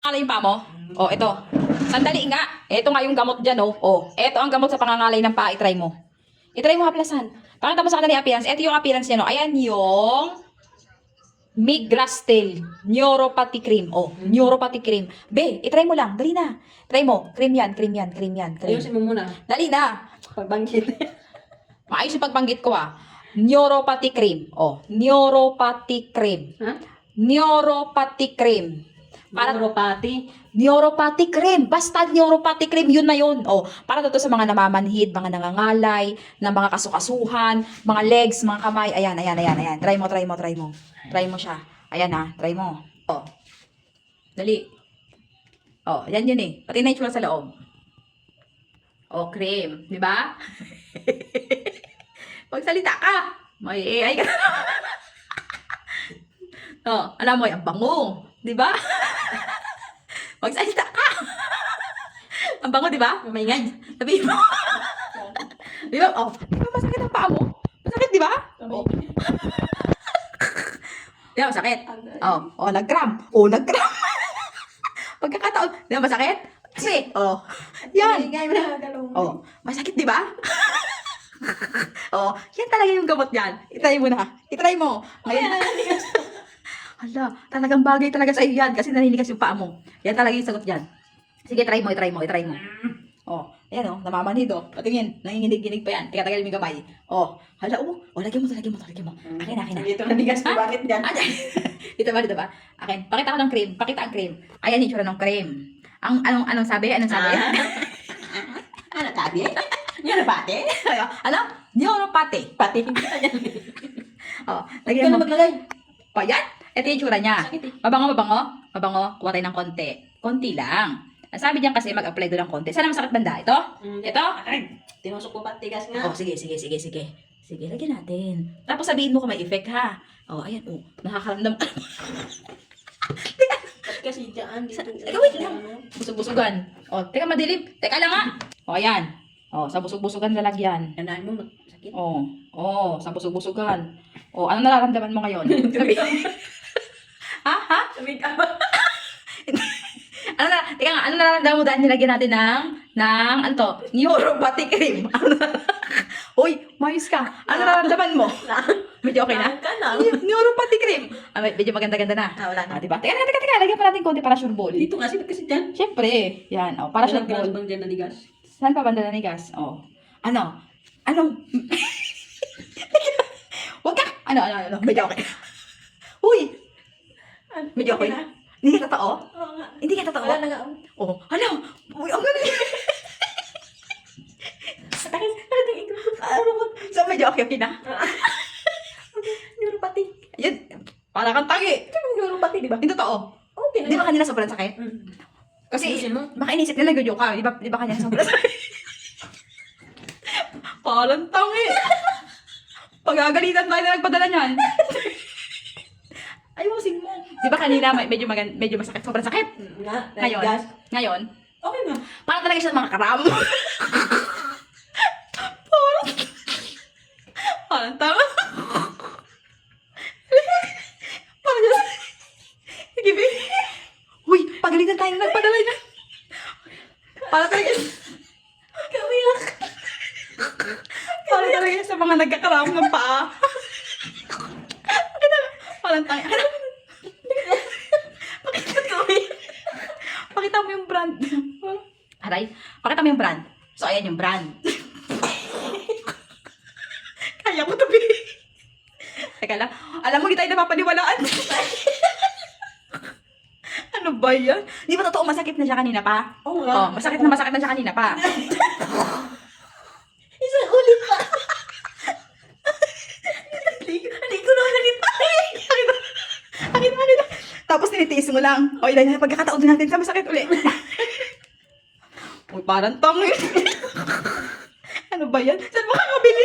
Pangangalay yung paa mo? Oh, ito. Sandali nga. Ito nga yung gamot dyan, oh. Oh, ito ang gamot sa pangangalay ng paa. I-try mo. I-try mo, haplasan. Pakita mo sa kanila yung appearance. Ito yung appearance niya, no. Ayan yung Migrastel Neuropathy Cream. Oh, Neuropathy Cream. Be, i-try mo lang. Dali na. Try mo. Cream yan, cream yan, cream yan. Cream. Ayusin mo muna. Dali na. Pagbanggit. Maayos yung pagbanggit ko, ah. Neuropathy Cream. Oh, Neuropathy Cream. Ha? Neuropathy Cream. Para Neuropathy. Neuropathy cream. Basta neuropathy cream, yun na yun. Oh, para to sa mga namamanhid, mga nangangalay, ng mga kasukasuhan, mga legs, mga kamay. Ayan, ayan, ayan, ayan. Try mo, try mo, try mo. Try mo siya. Ayan ha, try mo. Oh. Dali. Oh, yan yun eh. Pati na yung sa loob. Oh, cream. Di ba? Pagsalita ka. May AI ka na. Oh, alam mo, ang bango. Di ba? Magsalita ka. Ang bango, di ba? Maingay. Sabihin mo. Di ba? Oh, di ba masakit ang paa mo? Masakit, di ba? Oh. Di ba masakit? Oh, nag-cramp. Oh, nag-cramp. Pagkakataon, di ba masakit? Kasi, oh, yan. Maingay mo na. Dalawang. Oh, masakit, di ba? Oh, yan talaga yung gamot niyan. I-try mo na. I-try mo. Ngayon, hala, talagang bagay talaga sa iyo yan kasi naninigas yung paa mo. Yan talaga yung sagot yan. Sige, try mo, try mo, try mo. Oh, ayan oh, namamanhid oh. Patingin, nanginginig-ginig pa yan. Teka, tagal mo yung kamay. Oh, hala oh. Oh, lagyan mo, lagyan mo, lagyan mo. Akin na, akin na. Dito nanigas ko. Bakit yan? Ah, dito ba, dito ba? Akin, pakita ko ng cream. Pakita ang cream. Ayan yung itsura ng cream. Anong sabi? Anong sabi? Ano tabi? Neuropathy? Ano? Neuropathy. Pati hindi ka yan. Oh, Lagyan lagyan na mo. maglagay. Oh, yan. Ito yung itsura niya. Sakit eh. Mabango, mabango. Mabango. Kuha tayo ng konti. Konti lang. Ang sabi diyan kasi mag-apply doon ng konti. Saan ang masakit banda? Ito? Ito? Ay, tinusok ko pa tigas nga. Oh, sige, sige, sige, sige. Sige, lagyan natin. Tapos sabihin mo kung may effect ha. Oh, ayan. Oh, nakakaramdam ka. Ba't kasi dyan dito? Wait lang. Busog-busugan. Oh, teka madilim. Teka lang ha. Oh, ayan. Oh, sa busog-busugan lalagyan. Tandaan mo, sakit. Oh, oh, sa busog-busugan. Oh, ano nararamdaman mo ngayon? Ha? Ha? Sabi ka ba? Teka nga, ano nararamdaman mo dahil nilagyan natin ng ano to? Neuropathy cream. Hoy, mayos ka. Ano nararamdaman mo? Medyo okay na? Ka na. Neuropathy cream. Ah, medyo maganda-ganda na. Wala na. Ah, diba? Teka. Lagyan pa natin konti para sure ball. Dito nga, sipit kasi dyan. Siyempre. Yan, oh, para sure ball. bang dyan nanigas? Saan pa banda nanigas? Oh. Ano? Wag ka. Ano? Medyo okay. Huy, medyo okay. na? Hindi ka totoo? Oo nga. Hindi ka totoo? Wala na nga. Oh, ano? Uy, ang galing. Sakit ang ikaw. So, medyo okay na. Neuropathy. Yun, para kang tangi. Ito yung neuropathy, di ba? Hindi totoo. Okay na. Di ba kanina sobrang sakit? Kasi, Ayusin mo. baka inisip nila nag-joke ka. Di ba kanina sobrang sakit? Parang tangi. Pagagalitan tayo na nagpadala niyan. Ayusin mo. Di ba kanina medyo masakit, sobrang sakit? Nga. Ngayon, Nanigas. ngayon, Okay na. parang talaga siya mga karam. Parang tama. Parang yun. Sige, babe. Uy, pagalitan tayo na nagpadala niya. Parang talaga, Kawiyak. parang talaga sa mga nagkakaram ng paa. Parang tayo. Pakita mo yung brand. Aray, pakita mo yung brand. So, ayan yung brand. Kaya ko to, babe. Teka lang. Alam mo, hindi tayo napapaniwalaan. Ano ba yan? Di ba totoo masakit na siya kanina pa? Oo Oh, masakit na siya kanina pa. Isang ulit pa. Hindi ko naman nakita. Akin. Tapos tinitiis mo lang. O, ilan na pagkakataon din natin sa masakit ulit. Uy, parang tangi. Ano ba yan? Saan makakabili?